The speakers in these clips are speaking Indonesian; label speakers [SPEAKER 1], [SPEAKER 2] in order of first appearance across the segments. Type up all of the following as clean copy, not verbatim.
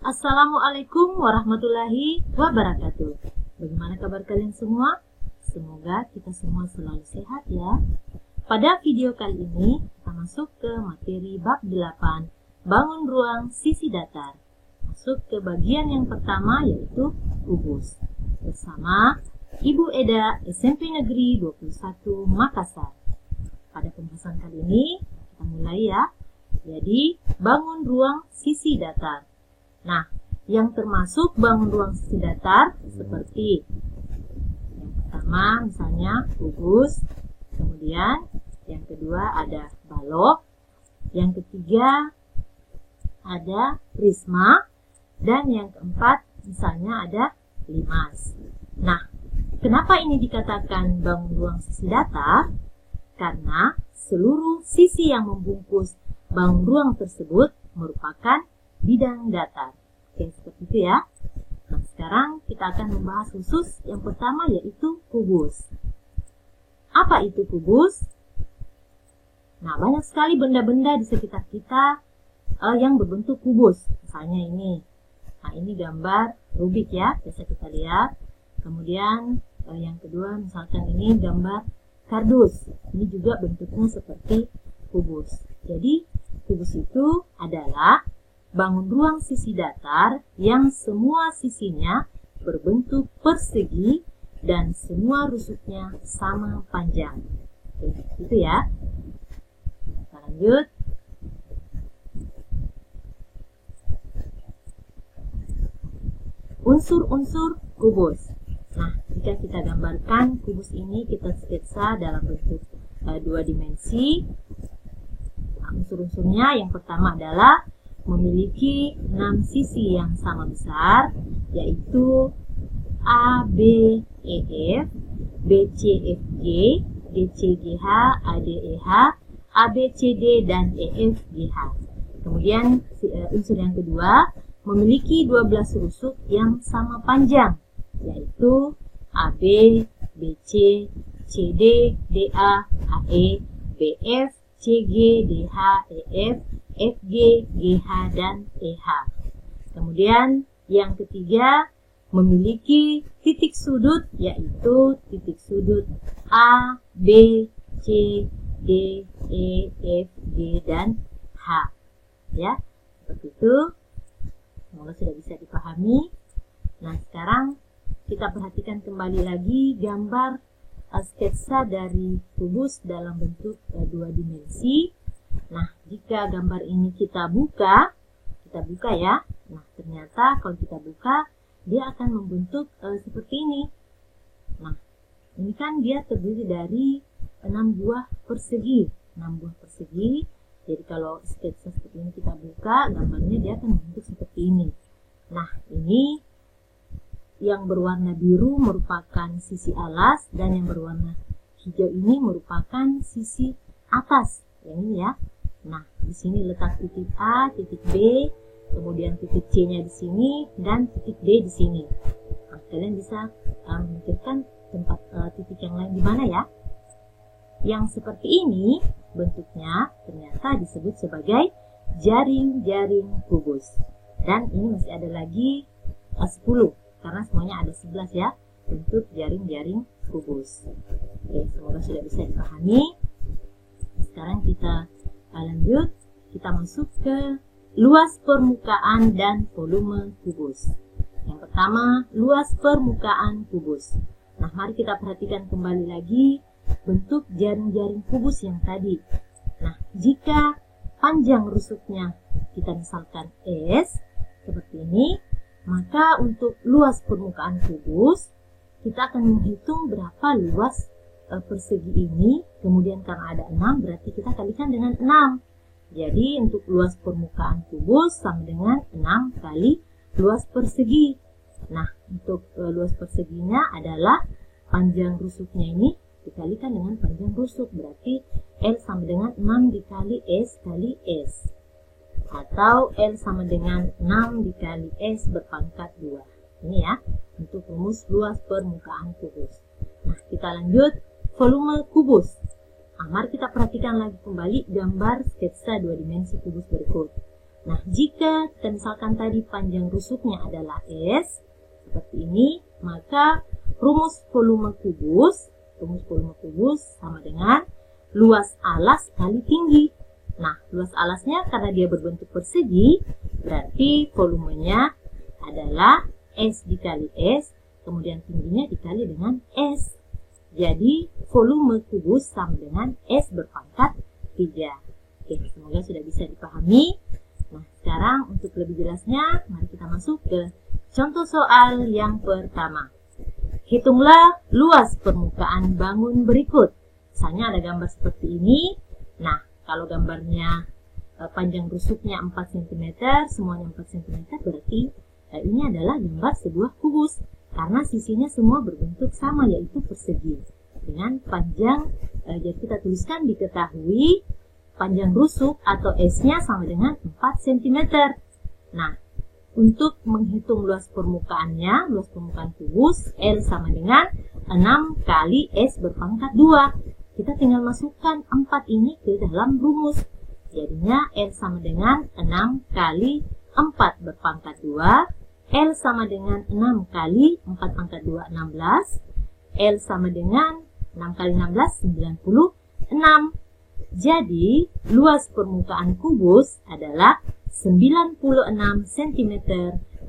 [SPEAKER 1] Assalamualaikum warahmatullahi wabarakatuh. Bagaimana kabar kalian semua? Semoga kita semua selalu sehat ya. Pada video kali ini kita masuk ke materi bab 8, bangun ruang sisi datar. Masuk ke bagian yang pertama yaitu kubus. Bersama Ibu Eda SMP Negeri 21 Makassar. Pada pembahasan kali ini kita mulai ya. Jadi bangun ruang sisi datar. Nah, yang termasuk bangun ruang sisi datar seperti yang pertama misalnya kubus, kemudian yang kedua ada balok, yang ketiga ada prisma, dan yang keempat misalnya ada limas. Nah, kenapa ini dikatakan bangun ruang sisi datar? Karena seluruh sisi yang membungkus bangun ruang tersebut merupakan bidang datar. Oke, seperti itu ya. Nah, sekarang kita akan membahas khusus yang pertama yaitu kubus. Apa itu kubus? Nah, banyak sekali benda-benda di sekitar kita yang berbentuk kubus. Misalnya ini. Nah, ini gambar Rubik ya, biasa kita lihat. Kemudian yang kedua misalkan ini gambar kardus. Ini juga bentuknya seperti kubus. Jadi, kubus itu adalah bangun ruang sisi datar yang semua sisinya berbentuk persegi dan semua rusuknya sama panjang. Oke, itu ya. Kita lanjut. Unsur-unsur kubus. Nah, jika kita gambarkan kubus ini, kita sketsa dalam bentuk dua dimensi. Nah, unsur-unsurnya yang pertama adalah memiliki 6 sisi yang sama besar, yaitu A, B, E, F, B, C, F, G, D, C, G, H, A, D, E, H, A, B, C, D, dan E, F, G, H. Kemudian unsur yang kedua memiliki 12 rusuk yang sama panjang, yaitu AB, BC, CD, DA, AE, BF, CG, DH, EF, FG, GH, dan EH. Kemudian yang ketiga memiliki titik sudut, yaitu titik sudut A, B, C, D, E, F, G, dan H. Ya, seperti itu. Semoga sudah bisa dipahami. Nah, sekarang kita perhatikan kembali lagi gambar sketsa dari kubus dalam bentuk dua dimensi. Nah, jika gambar ini kita buka ya. Nah, ternyata kalau kita buka, dia akan membentuk seperti ini. Nah, ini kan dia terdiri dari 6 buah persegi. 6 buah persegi. Jadi kalau sketsa seperti ini kita buka, gambarnya dia akan membentuk seperti ini. Nah, ini yang berwarna biru merupakan sisi alas dan yang berwarna hijau ini merupakan sisi atas. Yang ini ya. Nah, di sini letak titik A, titik B, kemudian titik C-nya di sini dan titik D di sini. Nah, kalian bisa memikirkan tempat titik yang lain di mana ya? Yang seperti ini bentuknya ternyata disebut sebagai jaring-jaring kubus. Dan ini masih ada lagi 10 karena semuanya ada 11 ya bentuk jaring-jaring kubus. Oke, semoga sudah bisa dipahami. Sekarang kita lanjut, kita masuk ke luas permukaan dan volume kubus. Yang pertama, luas permukaan kubus. Nah, mari kita perhatikan kembali lagi bentuk jaring-jaring kubus yang tadi. Nah, jika panjang rusuknya kita misalkan S, seperti ini, maka untuk luas permukaan kubus, kita akan menghitung berapa luas persegi ini, kemudian karena ada 6 berarti kita kalikan dengan 6. Jadi untuk luas permukaan kubus sama dengan 6 kali luas persegi. Nah, untuk luas perseginya adalah panjang rusuknya ini dikalikan dengan panjang rusuk, berarti L sama dengan 6 dikali S kali S. Atau L sama dengan 6 dikali S berpangkat 2. Ini ya, untuk rumus luas permukaan kubus. Nah, kita lanjut. Volume kubus. Nah, mari kita perhatikan lagi kembali gambar sketsa dua dimensi kubus berikut. Nah, jika kita misalkan tadi panjang rusuknya adalah S, seperti ini, maka rumus volume kubus sama dengan luas alas kali tinggi. Nah, luas alasnya karena dia berbentuk persegi, berarti volumenya adalah S dikali S, kemudian tingginya dikali dengan S. Jadi, volume kubus sama dengan S berpangkat 3. Oke, semoga sudah bisa dipahami. Nah, sekarang untuk lebih jelasnya, mari kita masuk ke contoh soal yang pertama. Hitunglah luas permukaan bangun berikut. Misalnya ada gambar seperti ini. Nah, kalau gambarnya panjang rusuknya 4 cm, semuanya 4 cm, berarti ini adalah gambar sebuah kubus. Karena sisinya semua berbentuk sama, yaitu persegi. Dengan panjang, jadi kita tuliskan diketahui panjang rusuk atau S-nya sama dengan 4 cm. Nah, untuk menghitung luas permukaan kubus, L sama dengan 6 kali S berpangkat 2. Kita tinggal masukkan 4 ini ke dalam rumus. Jadinya L sama dengan 6 kali 4 berpangkat 2. L sama dengan 6 kali 4 pangkat 2, 16. L sama dengan 6 kali 16, 96. Jadi, luas permukaan kubus adalah 96 cm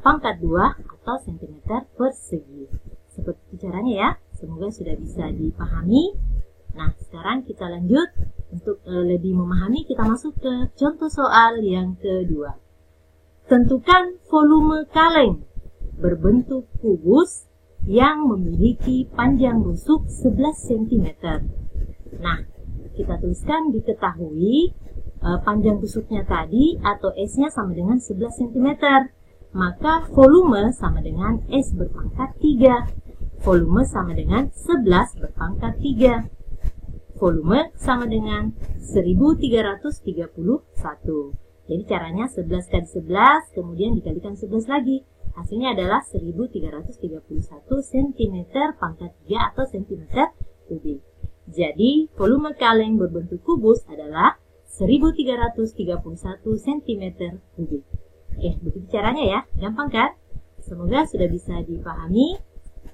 [SPEAKER 1] pangkat 2 atau cm persegi. Seperti caranya ya, semoga sudah bisa dipahami. Nah, sekarang kita lanjut. Untuk lebih memahami, kita masuk ke contoh soal yang kedua. Tentukan volume kaleng berbentuk kubus yang memiliki panjang rusuk 11 cm. Nah, kita tuliskan diketahui panjang rusuknya tadi atau S-nya sama dengan 11 cm. Maka volume sama dengan S berpangkat 3. Volume sama dengan 11 berpangkat 3. Volume sama dengan 1331. Jadi caranya 11 kali 11 kemudian dikalikan 11 lagi. Hasilnya adalah 1331 cm pangkat 3 atau cm kubik. Jadi, volume kaleng berbentuk kubus adalah 1331 cm kubik. Oke, begitu caranya ya. Gampang kan? Semoga sudah bisa dipahami.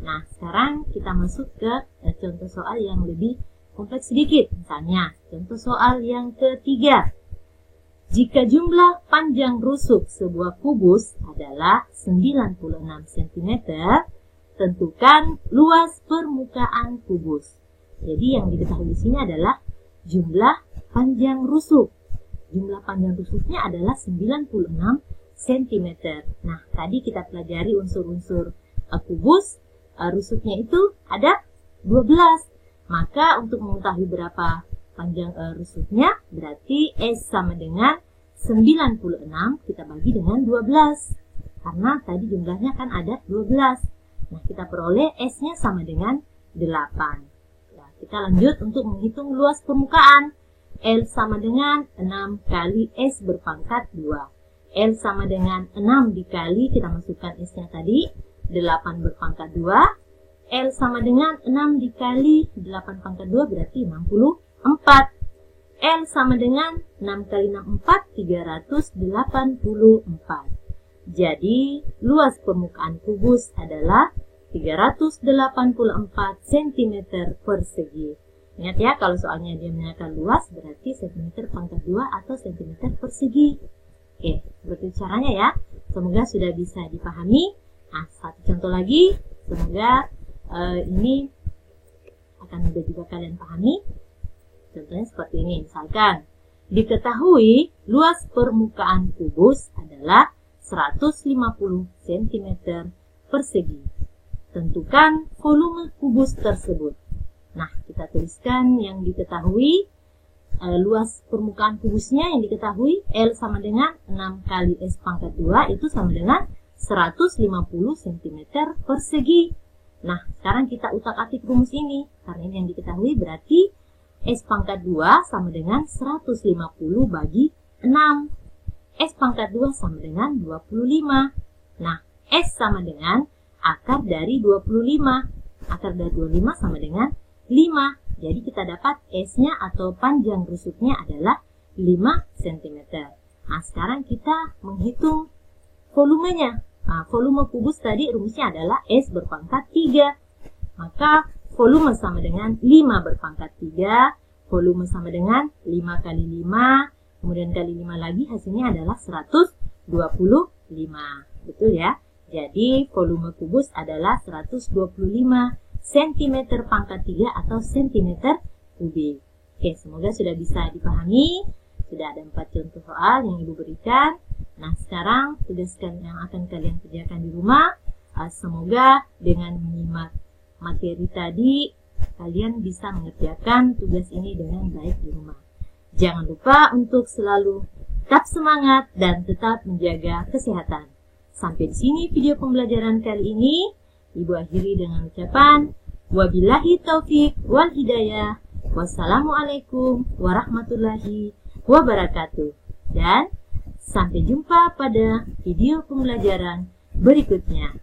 [SPEAKER 1] Nah, sekarang kita masuk ke contoh soal yang lebih kompleks sedikit. Misalnya, contoh soal yang ketiga. Jika jumlah panjang rusuk sebuah kubus adalah 96 cm, tentukan luas permukaan kubus. Jadi yang diketahui di sini adalah jumlah panjang rusuk. Jumlah panjang rusuknya adalah 96 cm. Nah, tadi kita pelajari unsur-unsur kubus. Rusuknya itu ada 12. Maka untuk mengetahui berapa panjang rusuknya, berarti S sama dengan 96 kita bagi dengan 12. Karena tadi jumlahnya kan ada 12. Nah, kita peroleh S-nya sama dengan 8. Kita lanjut untuk menghitung luas permukaan. L sama dengan 6 kali S berpangkat 2. L sama dengan 6 dikali, kita masukkan S-nya tadi, 8 berpangkat 2. L sama dengan 6 dikali 8 pangkat 2 berarti 64. L sama dengan 6 kali 64, 384. Jadi, luas permukaan kubus adalah 384 cm persegi. Ingat ya, kalau soalnya dia menanyakan luas, berarti cm pangkat 2 atau cm persegi. Oke, seperti caranya ya. Semoga sudah bisa dipahami. Nah, satu contoh lagi. Semoga ini akan mudah juga kalian pahami. Contohnya seperti ini. Misalkan, diketahui luas permukaan kubus adalah 150 cm persegi. Tentukan volume kubus tersebut. Nah, kita tuliskan yang diketahui, luas permukaan kubusnya yang diketahui, L sama dengan 6 kali S pangkat 2, itu sama dengan 150 cm persegi. Nah, sekarang kita utak-atik rumus ini. Karena ini yang diketahui, berarti S pangkat 2 sama dengan 150 bagi 6. S pangkat 2 sama dengan 25. Nah, S sama dengan akar dari 25. Akar dari 25 sama dengan 5. Jadi kita dapat S-nya atau panjang rusuknya adalah 5 cm. Nah, sekarang kita menghitung volumenya. Nah, volume kubus tadi rumusnya adalah S berpangkat 3. Maka volume sama dengan 5 berpangkat 3. Volume sama dengan 5 kali 5. Kemudian kali 5 lagi hasilnya adalah 125. Betul ya? Jadi volume kubus adalah 125 cm pangkat 3 atau cm kubik. Oke, semoga sudah bisa dipahami. Sudah ada 4 contoh soal yang Ibu berikan. Nah, sekarang tugas yang akan kalian kerjakan di rumah. Semoga dengan menyimak materi tadi, kalian bisa mengerjakan tugas ini dengan baik di rumah. Jangan lupa untuk selalu tetap semangat dan tetap menjaga kesehatan. Sampai di sini video pembelajaran kali ini. Ibu akhiri dengan ucapan wabillahi taufik wal hidayah. Wassalamualaikum warahmatullahi wabarakatuh. Dan sampai jumpa pada video pembelajaran berikutnya.